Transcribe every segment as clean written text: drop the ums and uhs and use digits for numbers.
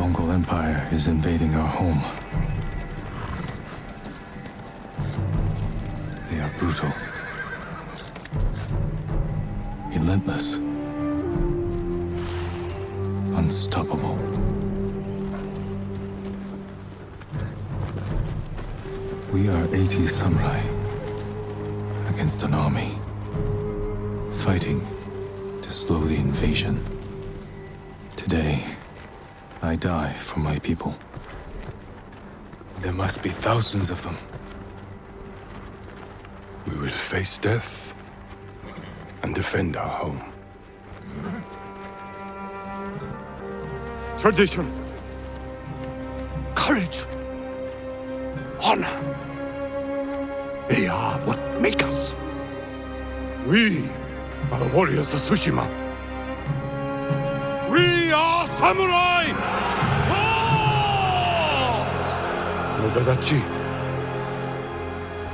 Mongol Empire is invading our home. They are brutal, relentless, unstoppable. We are 80 samurai against an army, fighting to slow the invasion. Today, I die for my people. There must be thousands of them. We will face death and defend our home. Tradition, courage, honor. They are what make us. We are the warriors of Tsushima. We are samurai! Nodadachi,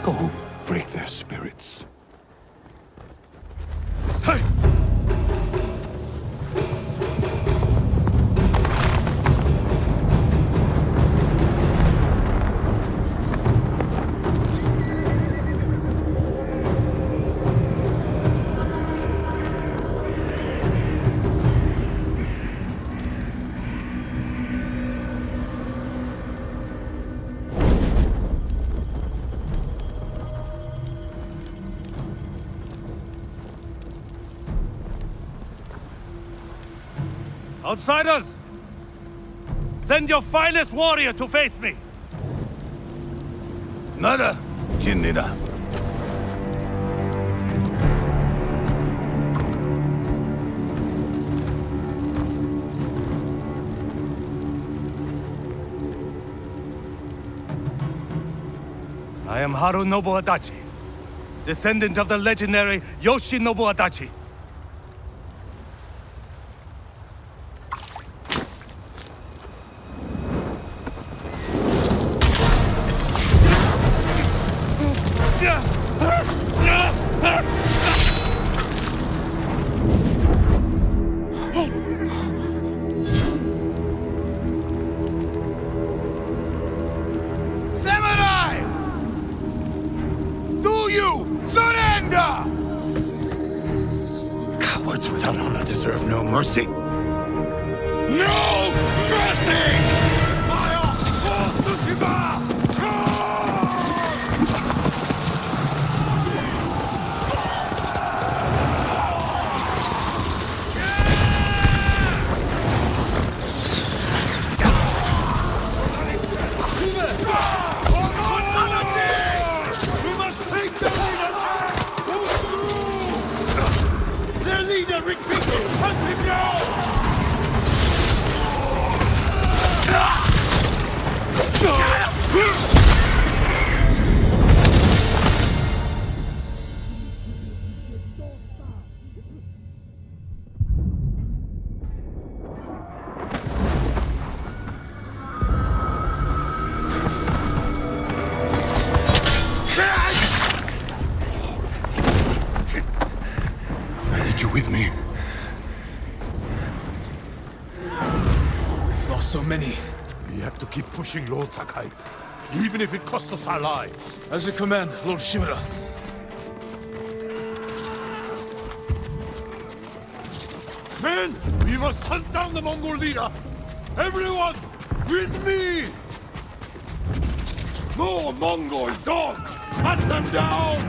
go break their spirits. Hey! Outsiders! Send your finest warrior to face me! Nada, şimdi. I am Harunobu Adachi, descendant of the legendary Yoshinobu Adachi. Cowards without honor deserve no mercy. No mercy! Fire for Tsushima! With me. We've lost so many. We have to keep pushing, Lord Sakai, even if it costs us our lives. As you command, Lord Shimura. Men, we must hunt down the Mongol leader. Everyone, with me! More Mongol dogs! Hunt them down!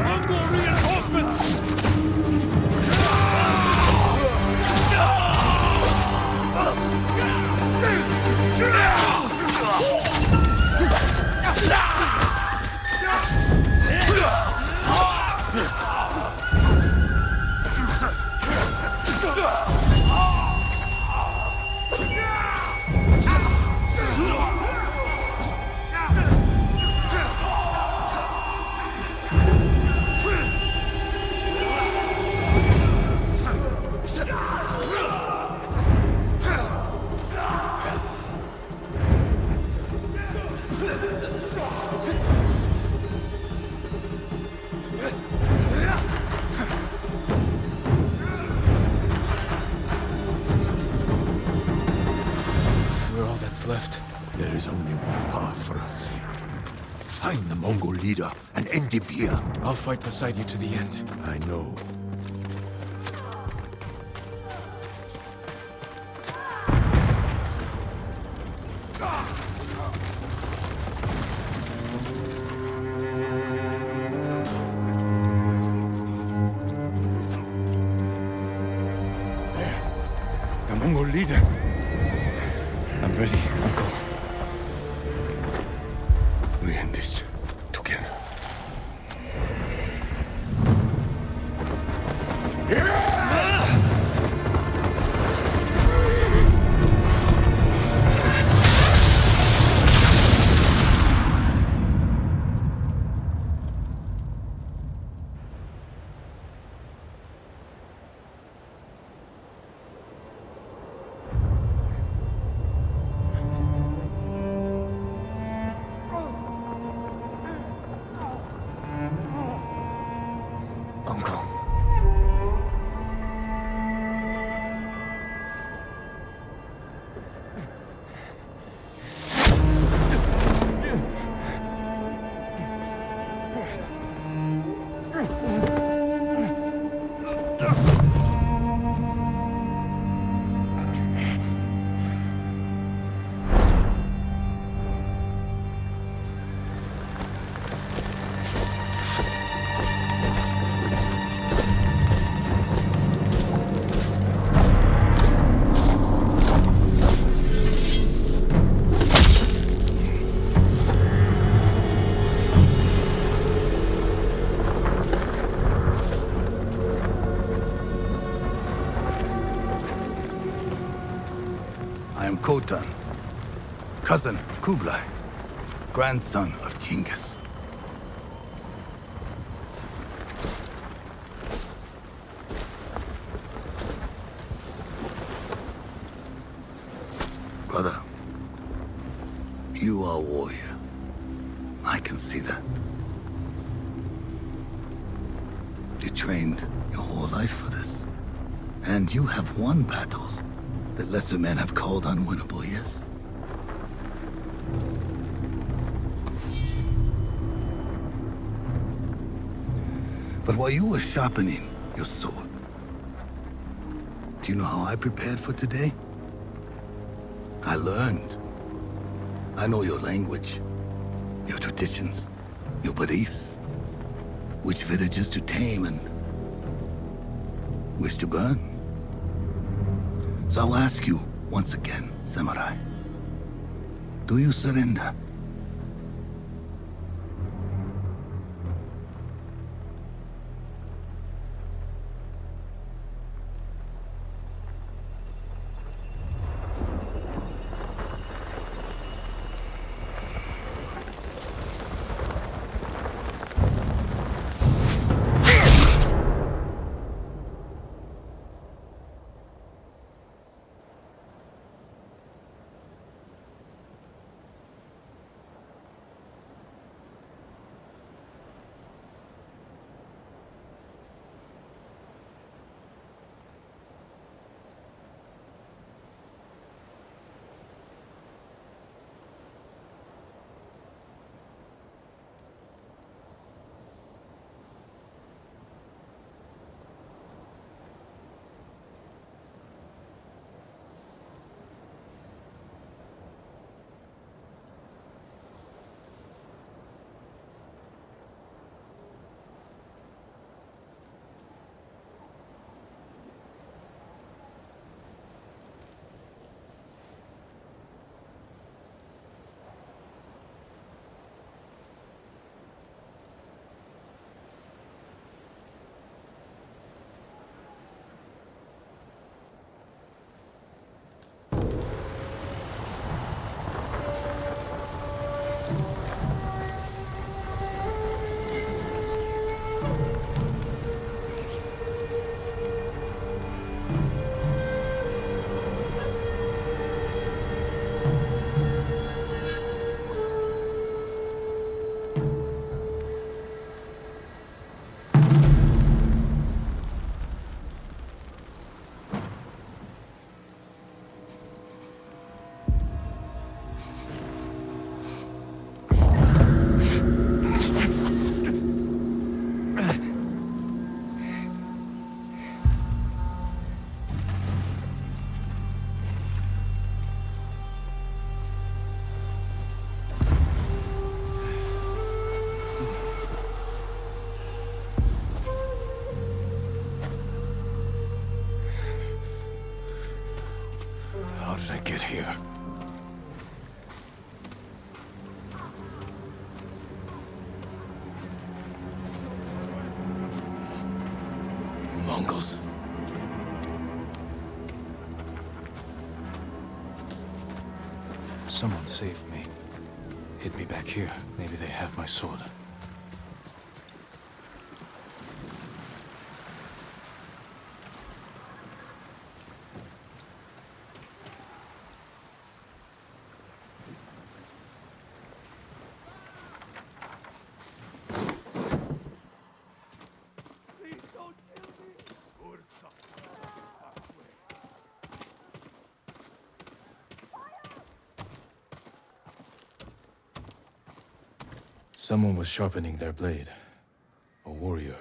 Mongol reinforcements! paths left. There is only one path for us. Find the Mongol leader and end him here. I'll fight beside you to the end. I know. The Mongol leader. I'm ready, Uncle. We end this together. Uncle. I am Khotan, cousin of Kublai, grandson of Genghis. Brother, you are a warrior. I can see that. You trained your whole life for this. And you have won battles that lesser men have called unwinnable, yes? But while you were sharpening your sword, do you know how I prepared for today? I learned. I know your language, your traditions, your beliefs, which villages to tame and which to burn. So I'll ask you once again, Samurai. Do you surrender? How did I get here? Mongols. Someone saved me. Hid me back here. Maybe they have my sword. Someone was sharpening their blade. A warrior.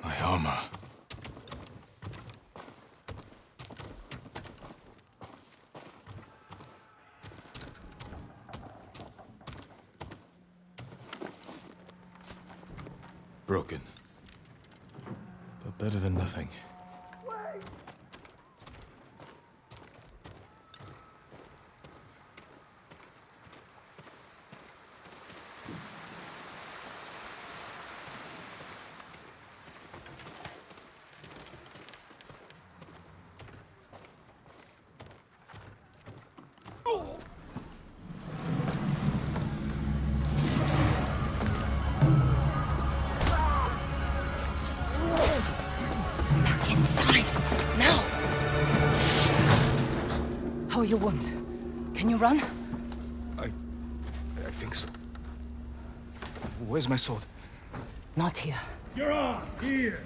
My armor. Broken. But better than nothing. How are your wounds? Can you run? I think so. Where's my sword? Not here. You're on here.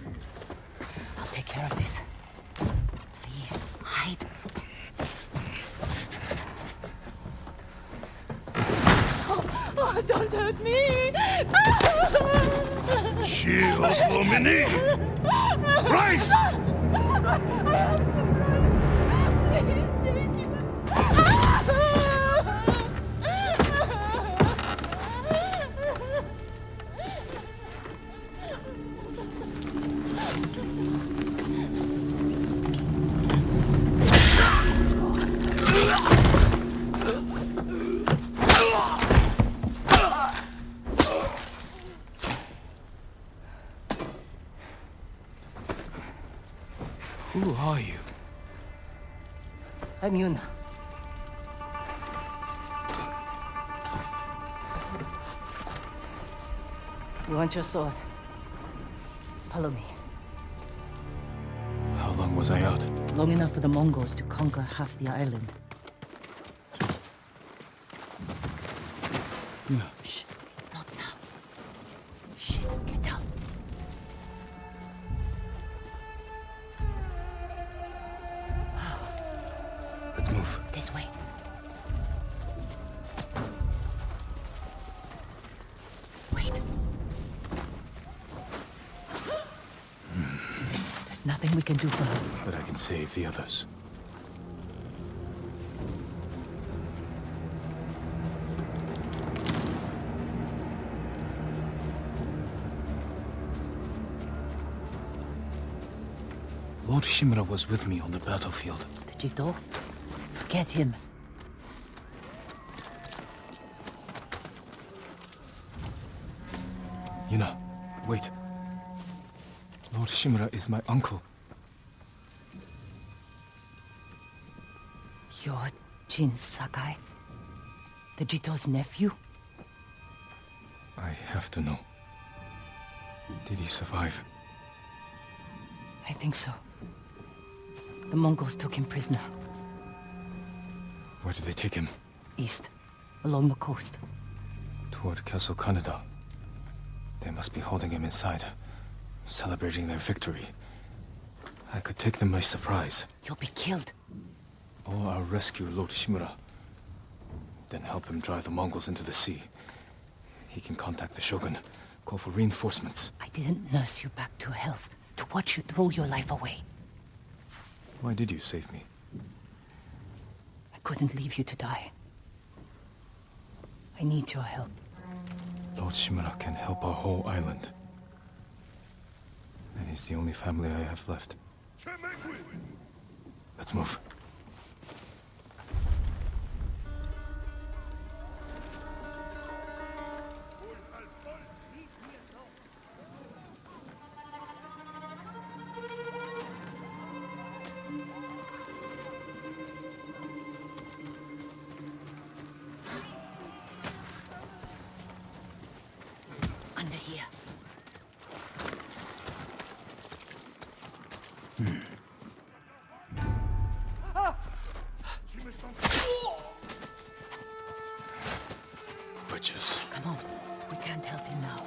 I'll take care of this. Please, hide. Oh, don't hurt me! Shield Lumini! Rise! I am surprised. Please take it. Who are you? I'm Yuna. You want your sword? Follow me. How long was I out? Long enough for the Mongols to conquer half the island. Yuna. Shh, not now. Shit, get down. Let's move. This way. Wait. There's nothing we can do for her. But I can save the others. Lord Shimura was with me on the battlefield. The Jito? Forget him. Yuna, wait. Lord Shimura is my uncle. You're Jin Sakai? The Jito's nephew? I have to know. Did he survive? I think so. The Mongols took him prisoner. Where did they take him? East, along the coast. Toward Castle Kaneda. They must be holding him inside, celebrating their victory. I could take them by surprise. You'll be killed. Or I'll rescue Lord Shimura. Then help him drive the Mongols into the sea. He can contact the Shogun, call for reinforcements. I didn't nurse you back to health to watched you throw your life away. Why did you save me? I couldn't leave you to die. I need your help. Lord Shimura can help our whole island. And he's the only family I have left. Let's move. Under here. Bridges. Come on. We can't help him now.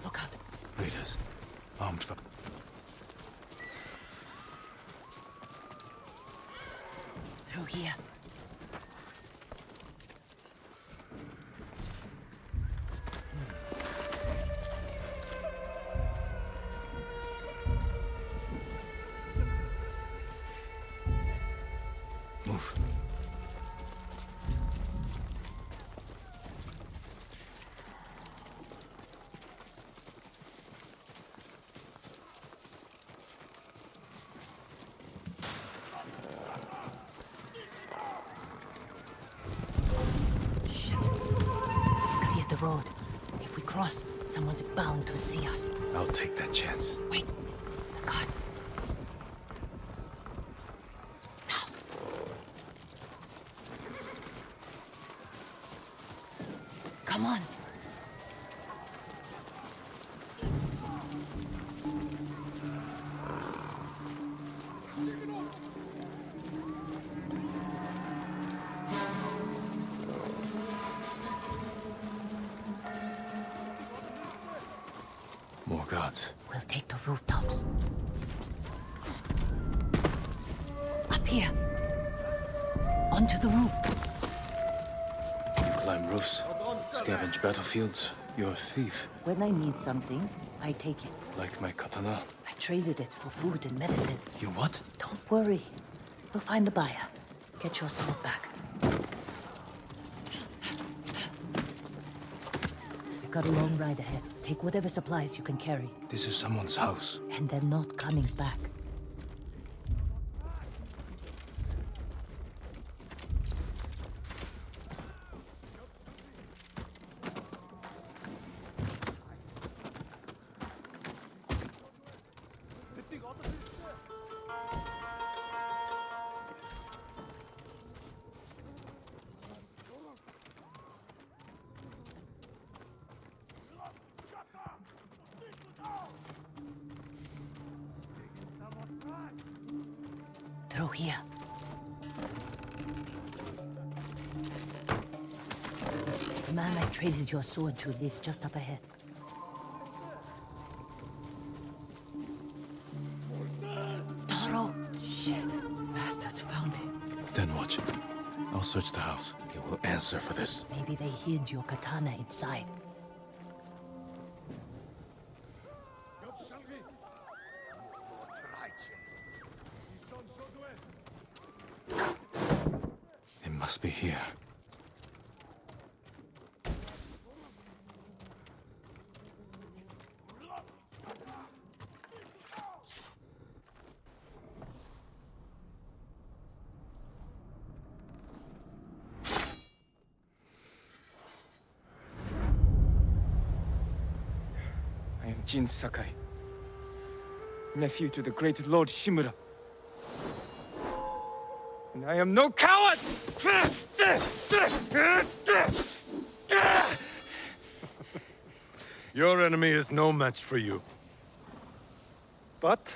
Look out. Raiders. Armed for... Through here. Move. Shit. Clear the road. If we cross, someone's bound to see us. I'll take that chance. Wait. The guard. Now. Come on. More guards. We'll take the rooftops. Up here. Onto the roof. Climb roofs. Scavenge battlefields. You're a thief. When I need something, I take it. Like my katana. I traded it for food and medicine. You what? Don't worry. We'll find the buyer. Get your sword back. We've got a long ride ahead. Take whatever supplies you can carry. This is someone's house. And they're not coming back. Through here. The man I traded your sword to lives just up ahead. Toro! Shit. Bastards found him. Stand watch. I'll search the house. You will answer for this. Maybe they hid your katana inside. It must be here. I am Jin Sakai, nephew to the great Lord Shimura. And I am no coward! Your enemy is no match for you. But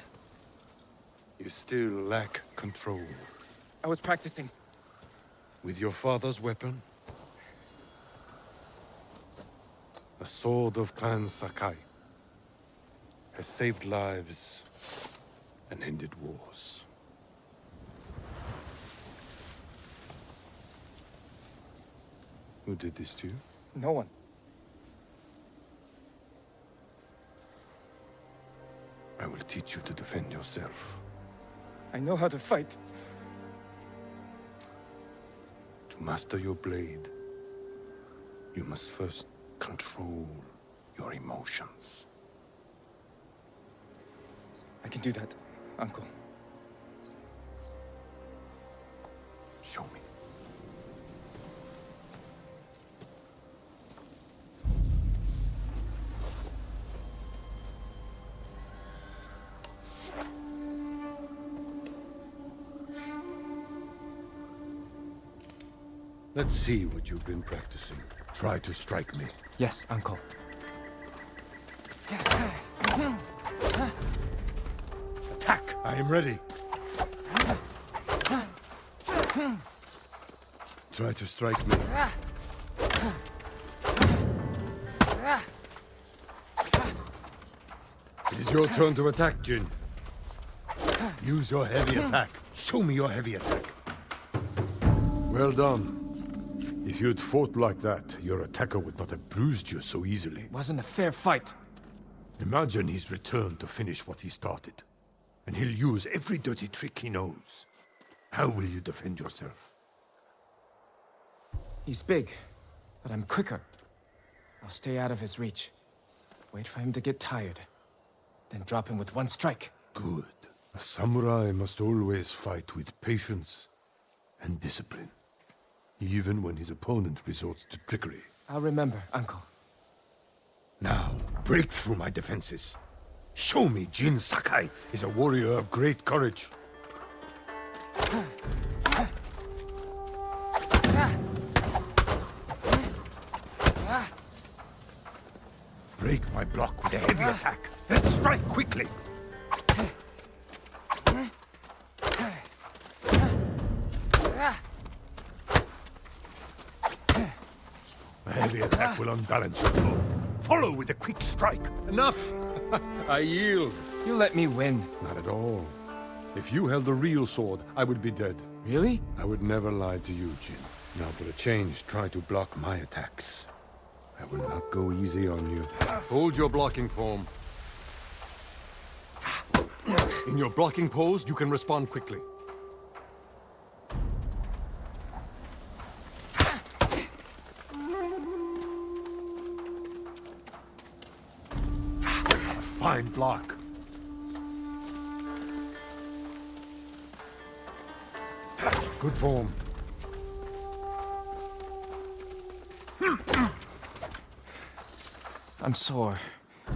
You still lack control. I was practicing. With your father's weapon? The sword of Clan Sakai has saved lives and ended wars. Who did this to you? No one. I will teach you to defend yourself. I know how to fight. To master your blade, you must first control your emotions. I can do that, Uncle. Show me. Let's see what you've been practicing. Try to strike me. Yes, Uncle. Attack! I am ready. Try to strike me. It is your turn to attack, Jin. Use your heavy attack. Show me your heavy attack. Well done. If you'd fought like that, your attacker would not have bruised you so easily. It wasn't a fair fight. Imagine he's returned to finish what he started. And he'll use every dirty trick he knows. How will you defend yourself? He's big, but I'm quicker. I'll stay out of his reach. Wait for him to get tired. Then drop him with one strike. Good. A samurai must always fight with patience and discipline. Even when his opponent resorts to trickery. I'll remember, Uncle. Now, break through my defenses. Show me Jin Sakai is a warrior of great courage. Break my block with a heavy attack. Let's strike quickly. A heavy attack will unbalance your blow. Follow with a quick strike. Enough! I yield. You let me win. Not at all. If you held a real sword, I would be dead. Really? I would never lie to you, Jin. Now for a change, try to block my attacks. I will not go easy on you. Hold your blocking form. In your blocking pose, you can respond quickly. Fine block. Good form. I'm sore.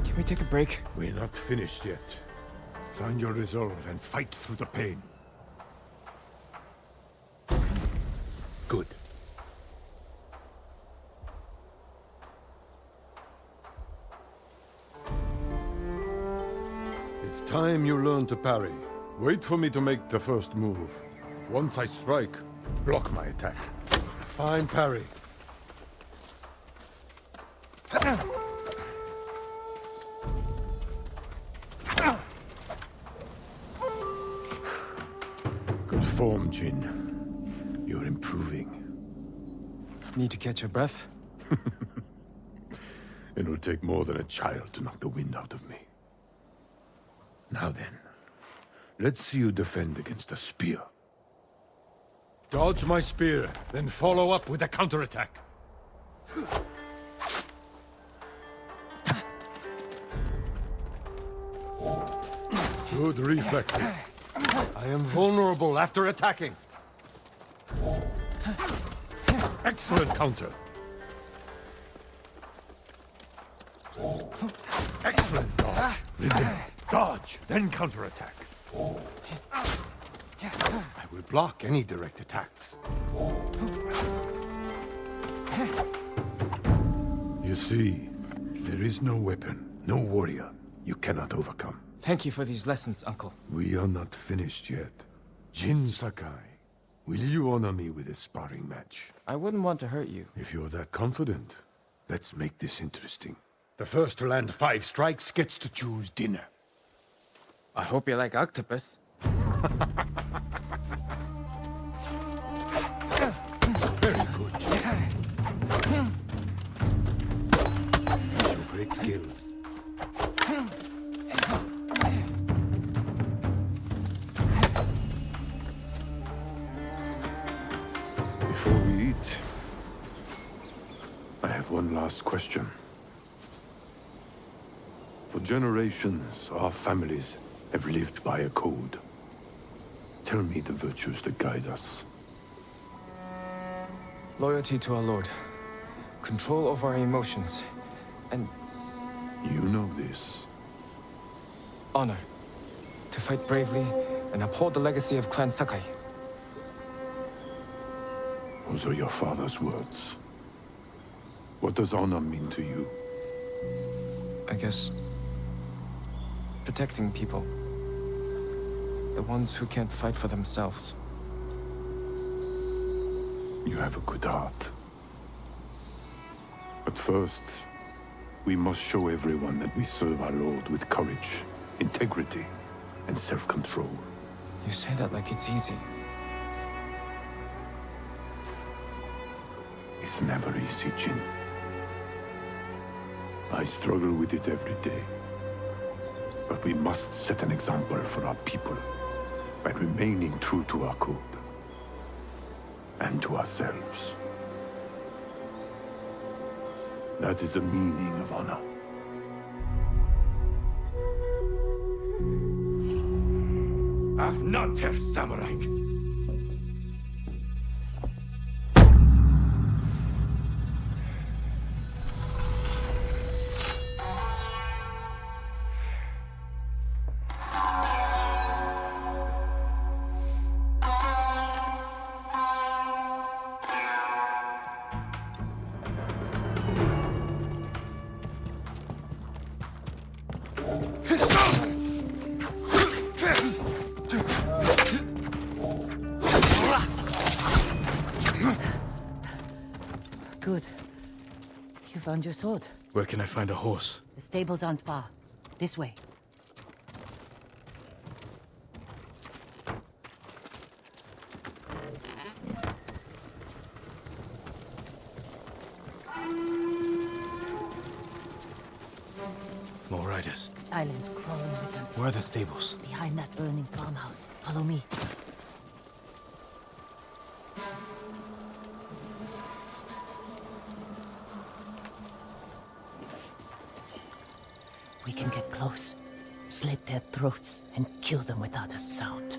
Can we take a break? We're not finished yet. Find your resolve and fight through the pain. Good. It's time you learn to parry. Wait for me to make the first move. Once I strike, block my attack. A fine parry. Good form, Jin. You're improving. Need to catch your breath? It'll take more than a child to knock the wind out of me. Now then, let's see you defend against a spear. Dodge my spear, then follow up with a counterattack. Good reflexes. I am vulnerable after attacking. Excellent counter. Excellent dodge. Remember, dodge, then counterattack. I will block any direct attacks. You see, there is no weapon, no warrior you cannot overcome. Thank you for these lessons, Uncle. We are not finished yet. Jin Sakai, will you honor me with a sparring match? I wouldn't want to hurt you. If you're that confident, let's make this interesting. The first to land 5 strikes gets to choose dinner. I hope you like octopus. Very good. Before we eat, I have one last question. For generations, our families have lived by a code. Tell me the virtues that guide us. Loyalty to our Lord, control over our emotions, and You know this. honor. To fight bravely and uphold the legacy of Clan Sakai. Those are your father's words. What does honor mean to you? I guess protecting people. The ones who can't fight for themselves. You have a good heart. But first, we must show everyone that we serve our Lord with courage, integrity, and self-control. You say that like it's easy. It's never easy, Jin. I struggle with it every day. But we must set an example for our people by remaining true to our code and to ourselves. That is the meaning of honor. Anlatıyor, Samuray. Good. You found your sword. Where can I find a horse? The stables aren't far. This way. More riders. Islands crawling with them. Where are the stables? Behind that burning farmhouse. Follow me. We can get close, slit their throats, and kill them without a sound.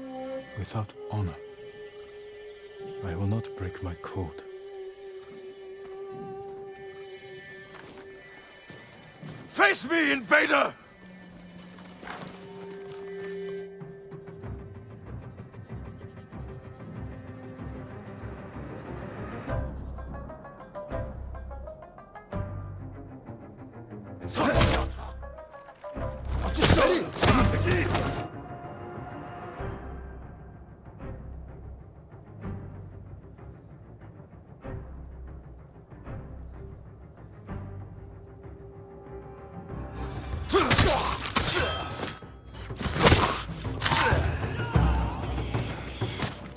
Without honor. I will not break my code. Face me, invader!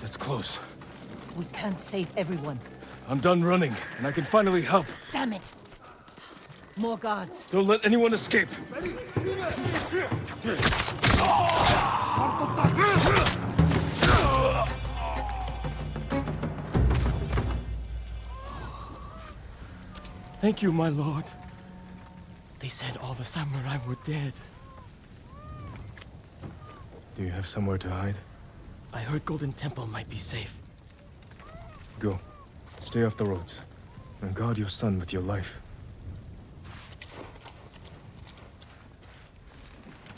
That's close. We can't save everyone. I'm done running, and I can finally help. Damn it! More guards. Don't let anyone escape. Thank you, my lord. They said all the samurai were dead. Do you have somewhere to hide? I heard Golden Temple might be safe. Go. Stay off the roads. And guard your son with your life.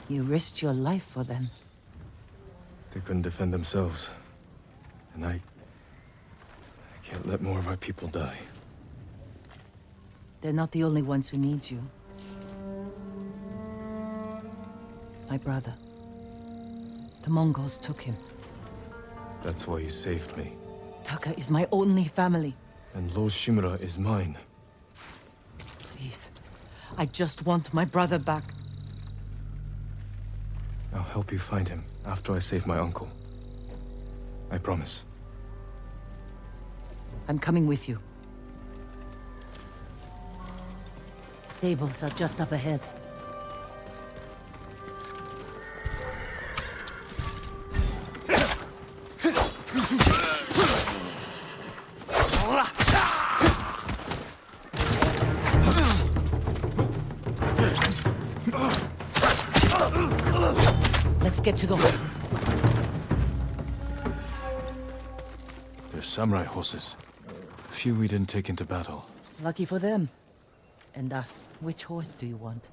You risked your life for them. They couldn't defend themselves. And I can't let more of our people die. They're not the only ones who need you. My brother. The Mongols took him. That's why you saved me. Taka is my only family. And Lord Shimura is mine. Please. I just want my brother back. I'll help you find him after I save my uncle. I promise. I'm coming with you. Stables are just up ahead. Get to the horses. They're samurai horses. A few we didn't take into battle. Lucky for them. And us. Which horse do you want?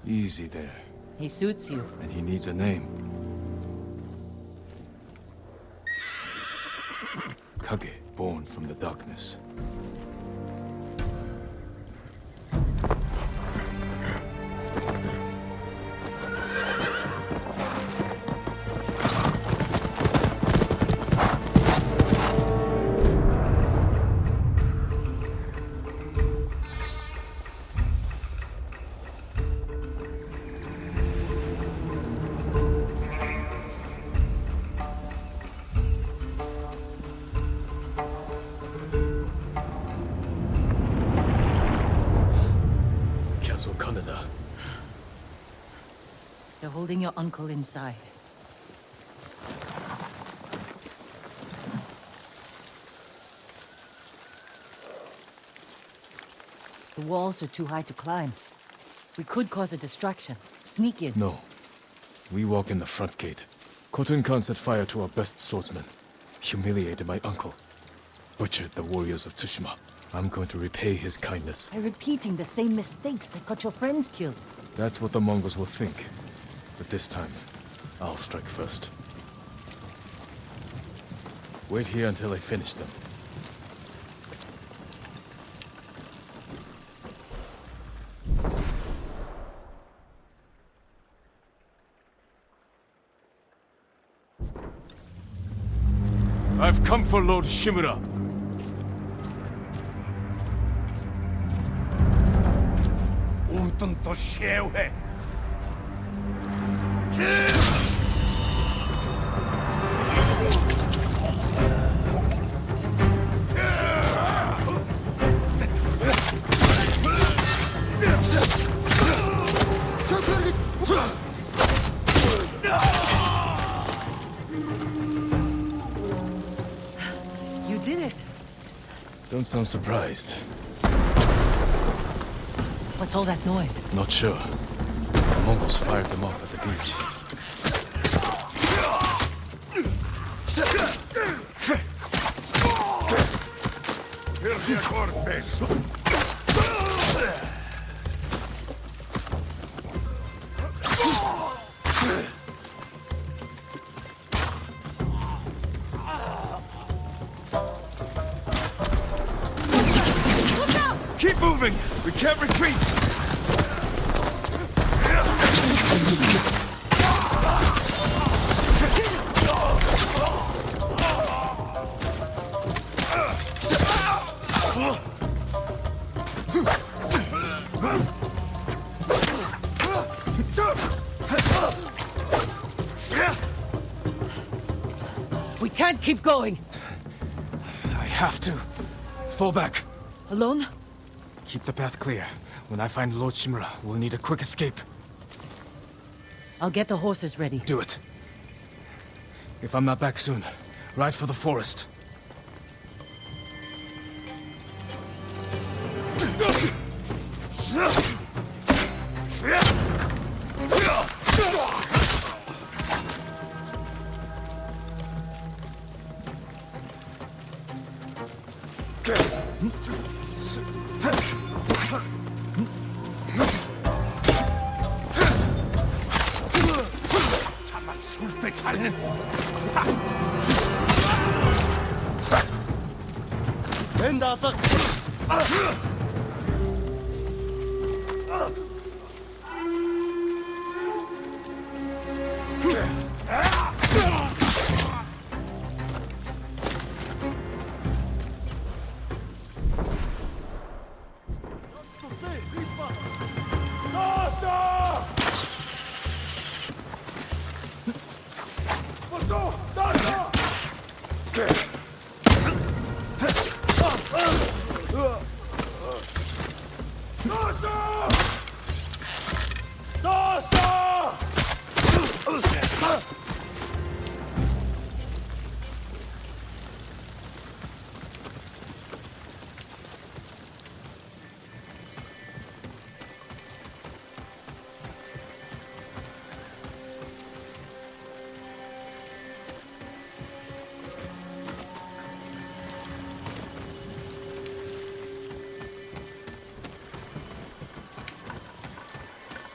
Easy there. He suits you. And he needs a name. Kage, born from the darkness. They're holding your uncle inside. The walls are too high to climb. We could cause a distraction. Sneak in. No. We walk in the front gate. Khotun Khan set fire to our best swordsman. Humiliated my uncle. Butchered the warriors of Tsushima. I'm going to repay his kindness. By repeating the same mistakes that got your friends killed. That's what the Mongols will think. But this time, I'll strike first. Wait here until I finish them. I've come for Lord Shimura. Untun to shewhe. You did it. Don't sound surprised. What's all that noise? Not sure. The Mongols fired them off at the beach. Keep moving! We can't retreat! We can't keep going. I have to. Fall back. Alone? Keep the path clear. When I find Lord Shimura, we'll need a quick escape. I'll get the horses ready. Do it. If I'm not back soon, ride for the forest.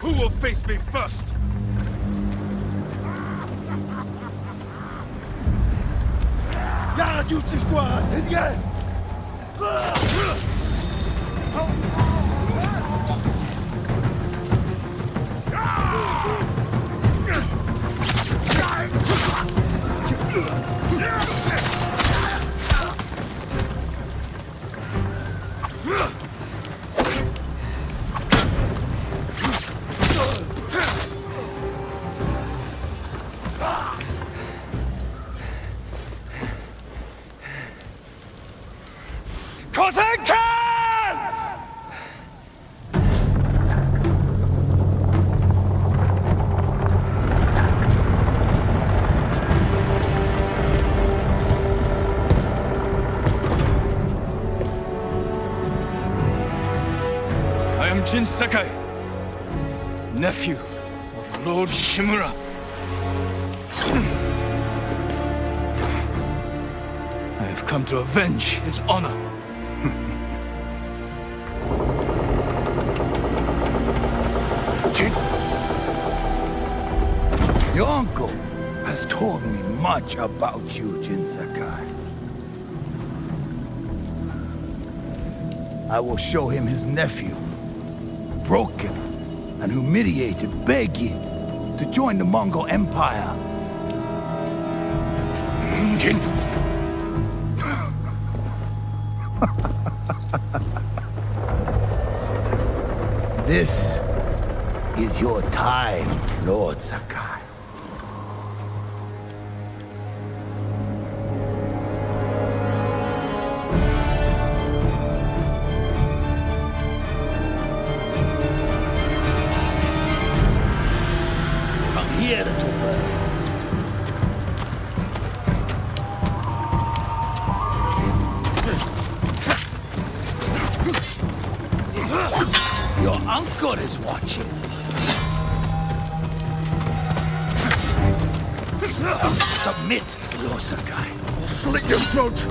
Who will face me first? I am Jin Sakai, nephew of Lord Shimura. I have come to avenge his honor. Jin, your uncle has told me much about you, Jin Sakai. I will show him his nephew, broken and humiliated, begging to join the Mongol Empire. Jin. This is your time, Lord Sakai. Come here, little bird. Your uncle is watching. Submit, Lord Sakai. Slit your throat!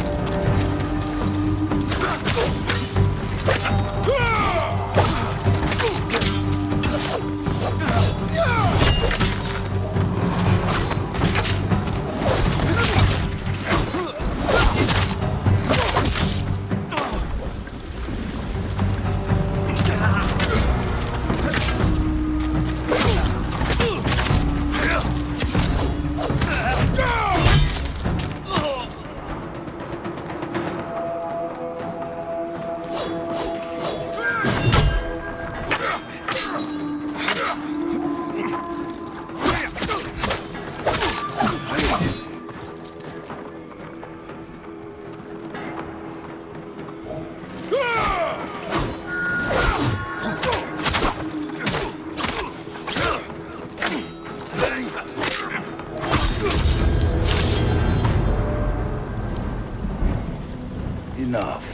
Enough.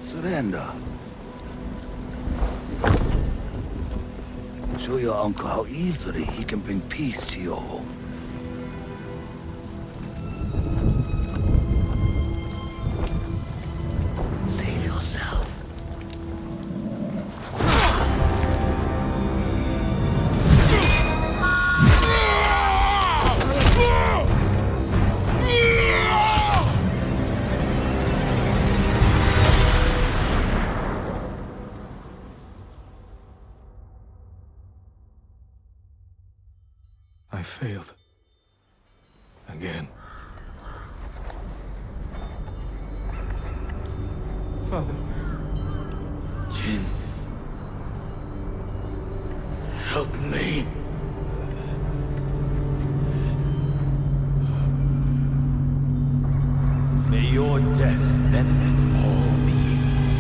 Surrender. Show your uncle how easily he can bring peace to your home. Save yourself. I failed. Again. Father. Jin. Help me. May your death benefit all beings.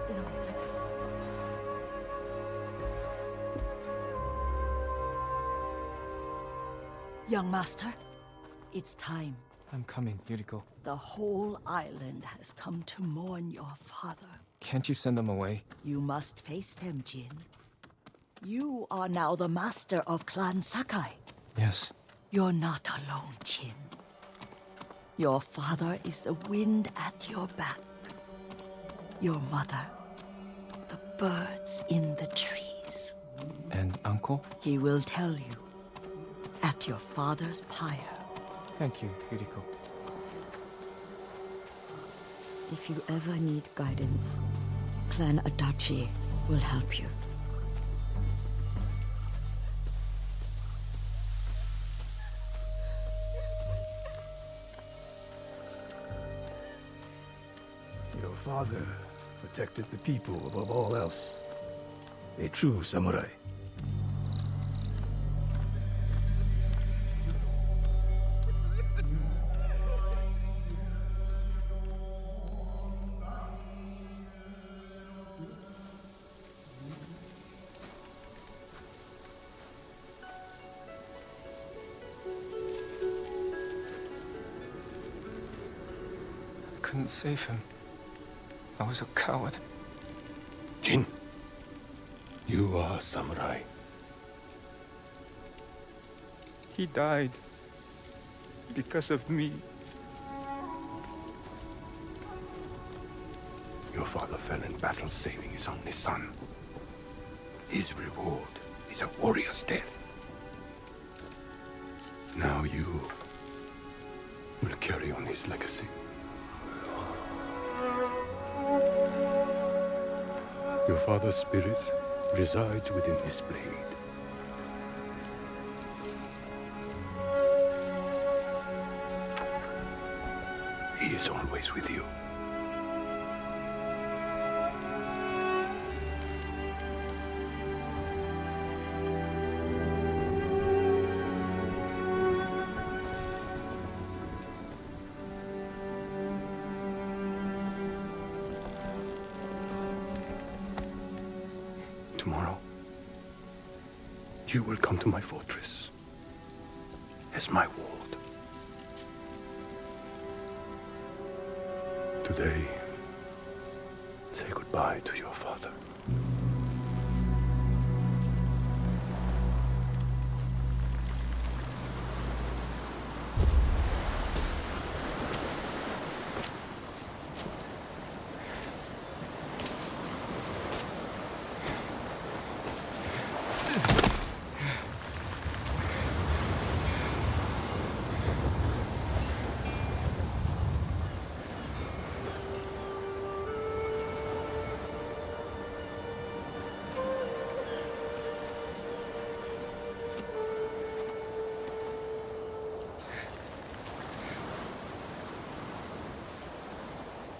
Lord Sakai. Young master, it's time. I'm coming, Yuriko. The whole island has come to mourn your father. Can't you send them away? You must face them, Jin. You are now the master of Clan Sakai. Yes. You're not alone, Jin. Your father is the wind at your back. Your mother, the birds in the trees. And Uncle? He will tell you at your father's pyre. Thank you, Yuriko. If you ever need guidance, Clan Adachi will help you. Your father protected the people above all else. A true samurai. Couldn't save him. I was a coward. Jin, you are a samurai. He died because of me. Your father fell in battle saving his only son. His reward is a warrior's death. Now you will carry on his legacy. Your father's spirit resides within this blade. He is always with you. Tomorrow, you will come to my fortress as my ward. Today, say goodbye to your father.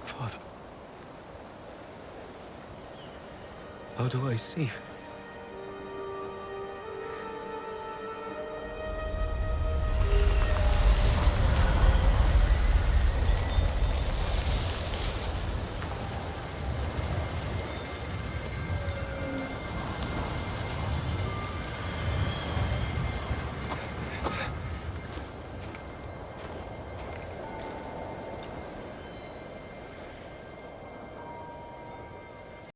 Father, how do I save him?